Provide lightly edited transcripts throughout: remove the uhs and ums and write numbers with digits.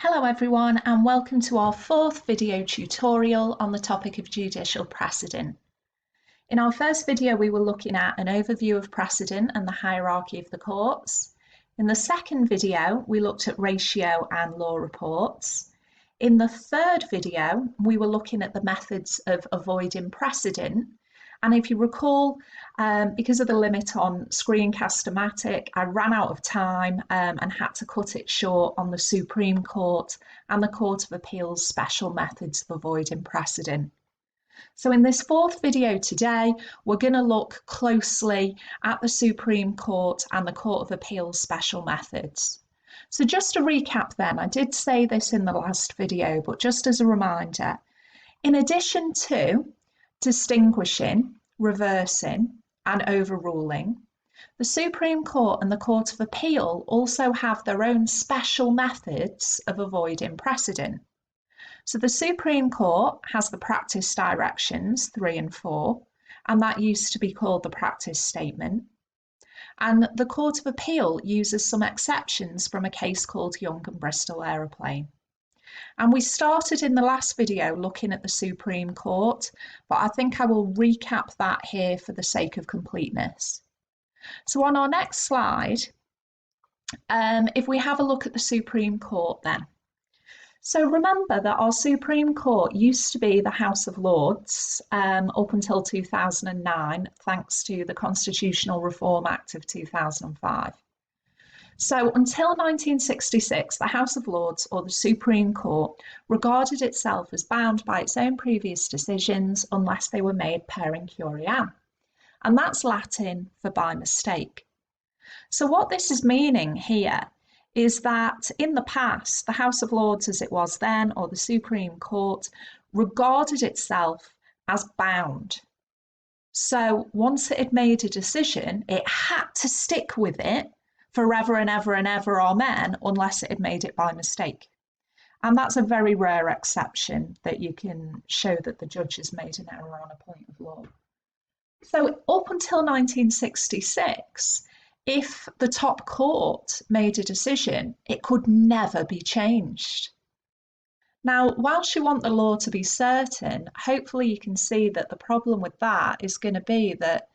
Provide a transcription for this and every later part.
Hello everyone and welcome to our fourth video tutorial on the topic of judicial precedent. In our first video we were looking at an overview of precedent and the hierarchy of the courts. In the second video we looked at ratio and law reports. In the third video we were looking at the methods of avoiding precedent. And if you recall, because of the limit on Screencast-O-Matic, I ran out of time and had to cut it short on the Supreme Court and the Court of Appeal's special methods of avoiding precedent. So in this fourth video today, we're going to look closely at the Supreme Court and the Court of Appeal's special methods. So just to recap then, I did say this in the last video, but just as a reminder, in addition to distinguishing, reversing, and overruling, the Supreme Court and the Court of Appeal also have their own special methods of avoiding precedent. So the Supreme Court has the practice directions 3 and 4, and that used to be called the practice statement. And the Court of Appeal uses some exceptions from a case called Young and Bristol Aeroplane. And we started in the last video looking at the Supreme Court, but I think I will recap that here for the sake of completeness. So on our next slide, if we have a look at the Supreme Court then. So remember that our Supreme Court used to be the House of Lords up until 2009, thanks to the Constitutional Reform Act of 2005. So until 1966, the House of Lords, or the Supreme Court, regarded itself as bound by its own previous decisions unless they were made per incuriam. And that's Latin for by mistake. So what this is meaning here is that in the past, the House of Lords as it was then, or the Supreme Court, regarded itself as bound. So once it had made a decision, it had to stick with it forever and ever and ever, amen, unless it had made it by mistake. And that's a very rare exception that you can show that the judge has made an error on a point of law. So up until 1966, if the top court made a decision, it could never be changed. Now, whilst you want the law to be certain, hopefully you can see that the problem with that is going to be that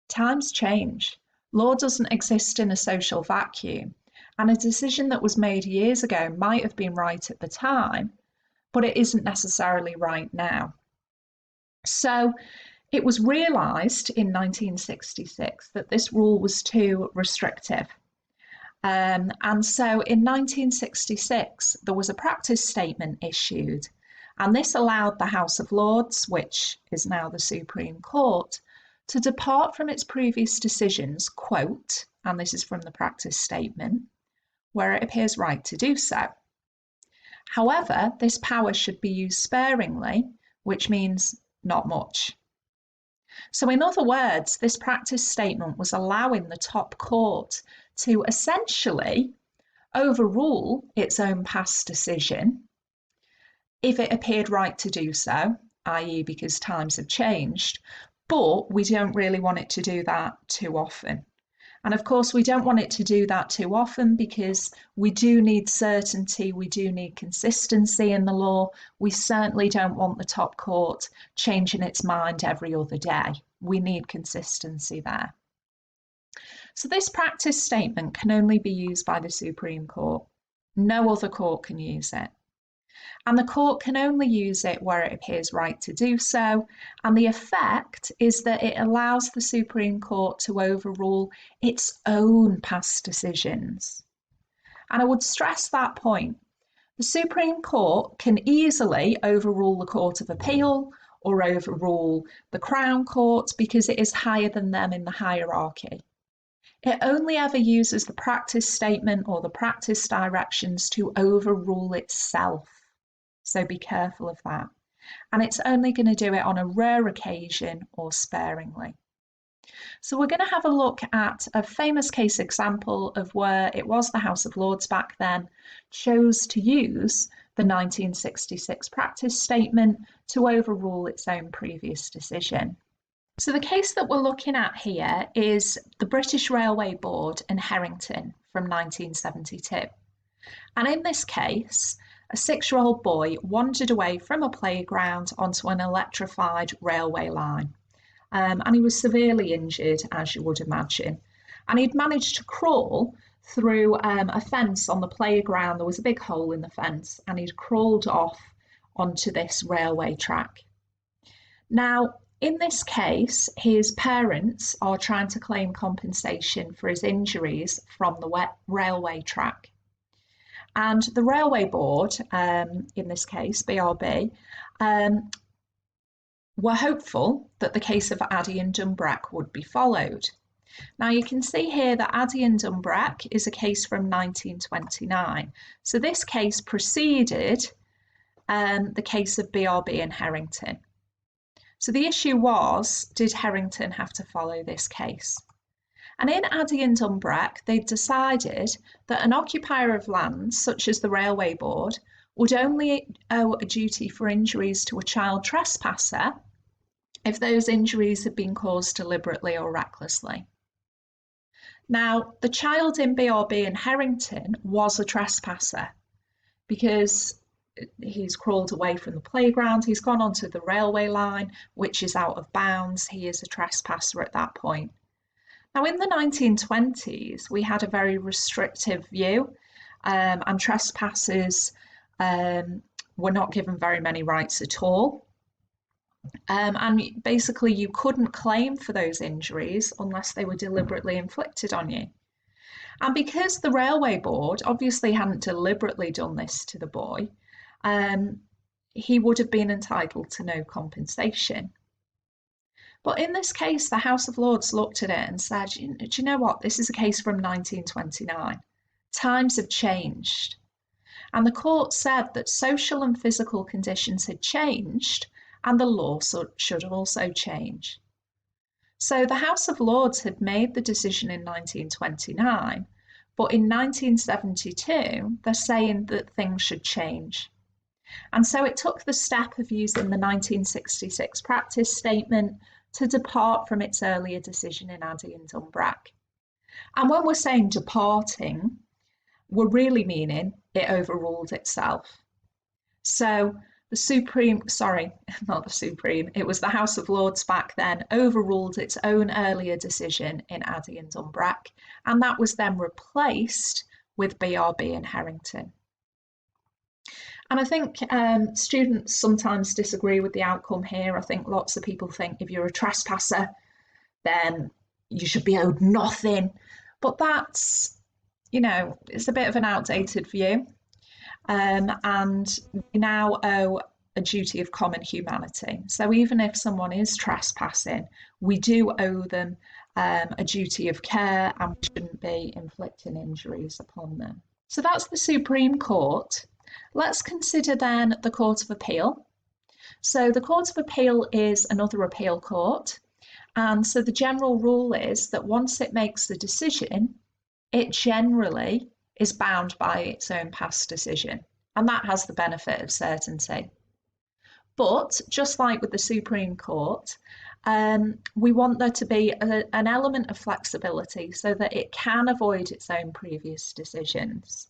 times change. Law doesn't exist in a social vacuum, and a decision that was made years ago might have been right at the time, but it isn't necessarily right now. So it was realised in 1966 that this rule was too restrictive. And so in 1966, there was a practice statement issued, and this allowed the House of Lords, which is now the Supreme Court, to depart from its previous decisions, quote, and this is from the practice statement, where it appears right to do so. However, this power should be used sparingly, which means not much. So in other words, this practice statement was allowing the top court to essentially overrule its own past decision if it appeared right to do so, i.e. because times have changed, but we don't really want it to do that too often. And of course, we don't want it to do that too often because we do need certainty, we do need consistency in the law. We certainly don't want the top court changing its mind every other day. We need consistency there. So this practice statement can only be used by the Supreme Court. No other court can use it. And the court can only use it where it appears right to do so, and the effect is that it allows the Supreme Court to overrule its own past decisions. And I would stress that point. The Supreme Court can easily overrule the Court of Appeal or overrule the Crown Court because it is higher than them in the hierarchy. It only ever uses the practice statement or the practice directions to overrule itself. So be careful of that. And it's only going to do it on a rare occasion or sparingly. So we're going to have a look at a famous case example of where it was the House of Lords back then chose to use the 1966 practice statement to overrule its own previous decision. So the case that we're looking at here is the British Railway Board and Herrington from 1972. And in this case, a 6-year-old boy wandered away from a playground onto an electrified railway line. And he was severely injured, as you would imagine. And he'd managed to crawl through a fence on the playground. There was a big hole in the fence, and he'd crawled off onto this railway track. Now, in this case, his parents are trying to claim compensation for his injuries from the railway track. And the Railway Board, in this case, BRB, were hopeful that the case of Addy and Dunbrack would be followed. Now you can see here that Addy and Dunbrack is a case from 1929. So this case preceded the case of BRB and Herrington. So the issue was, did Herrington have to follow this case? And in Addy and Dunbrack, they decided that an occupier of land, such as the Railway Board, would only owe a duty for injuries to a child trespasser if those injuries had been caused deliberately or recklessly. Now, the child in BRB and Herrington was a trespasser because he's crawled away from the playground, he's gone onto the railway line, which is out of bounds. He is a trespasser at that point. Now, in the 1920s, we had a very restrictive view, and trespassers were not given very many rights at all. And basically, you couldn't claim for those injuries unless they were deliberately inflicted on you. And because the Railway Board obviously hadn't deliberately done this to the boy, he would have been entitled to no compensation. But in this case, the House of Lords looked at it and said, do you know what? This is a case from 1929. Times have changed. And the court said that social and physical conditions had changed and the law should also change. So the House of Lords had made the decision in 1929, but in 1972, they're saying that things should change. And so it took the step of using the 1966 practice statement to depart from its earlier decision in Addy and Dunbrack. And when we're saying departing, we're really meaning it overruled itself. So the it was the House of Lords back then, overruled its own earlier decision in Addy and Dunbrack, and that was then replaced with BRB and Herrington. And I think students sometimes disagree with the outcome here. I think lots of people think if you're a trespasser, then you should be owed nothing. But that's, it's a bit of an outdated view. And we now owe a duty of common humanity. So even if someone is trespassing, we do owe them a duty of care and we shouldn't be inflicting injuries upon them. So that's the Supreme Court. Let's consider then the Court of Appeal. So the Court of Appeal is another appeal court. And so the general rule is that once it makes the decision, it generally is bound by its own past decision. And that has the benefit of certainty. But just like with the Supreme Court, we want there to be an element of flexibility so that it can avoid its own previous decisions.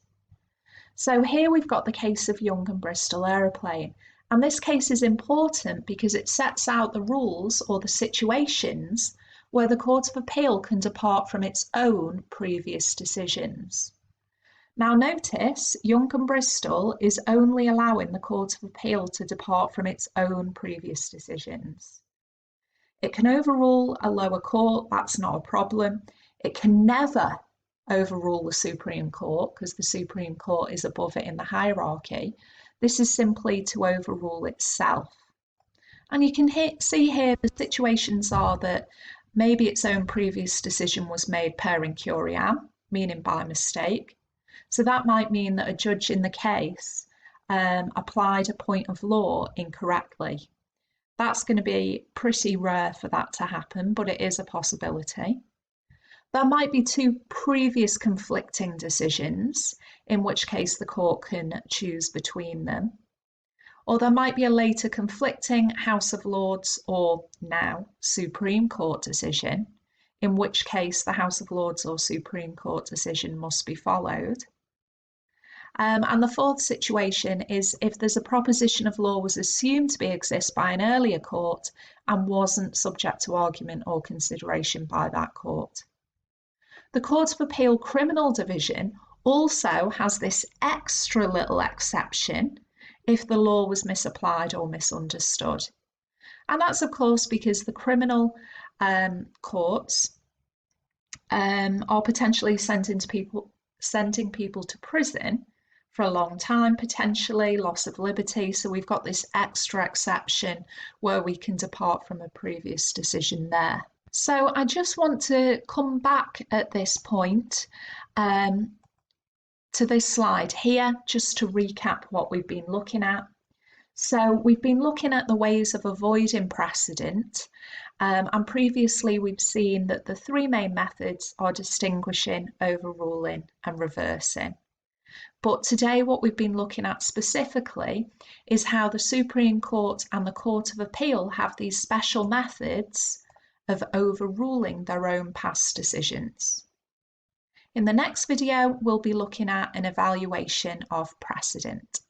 So here we've got the case of Young and Bristol Aeroplane. And this case is important because it sets out the rules or the situations where the Court of Appeal can depart from its own previous decisions. Now notice, Young and Bristol is only allowing the Court of Appeal to depart from its own previous decisions. It can overrule a lower court, that's not a problem. It can never overrule the Supreme Court because the Supreme Court is above it in the hierarchy. This is simply to overrule itself. And you can see here the situations are that maybe its own previous decision was made per incuriam, meaning by mistake. So that might mean that a judge in the case applied a point of law incorrectly. That's going to be pretty rare for that to happen, but it is a possibility. There might be two previous conflicting decisions, in which case the court can choose between them. Or there might be a later conflicting House of Lords or now Supreme Court decision, in which case the House of Lords or Supreme Court decision must be followed. And the fourth situation is if there's a proposition of law was assumed to be exist by an earlier court and wasn't subject to argument or consideration by that court. The Court of Appeal Criminal Division also has this extra little exception if the law was misapplied or misunderstood. And that's, of course, because the criminal courts are potentially sending people to prison for a long time, potentially loss of liberty. So we've got this extra exception where we can depart from a previous decision there. So I just want to come back at this point to this slide here, just to recap what we've been looking at. So we've been looking at the ways of avoiding precedent, and previously we've seen that the three main methods are distinguishing, overruling, and reversing. But today what we've been looking at specifically is how the Supreme Court and the Court of Appeal have these special methods of overruling their own past decisions. In the next video, we'll be looking at an evaluation of precedent.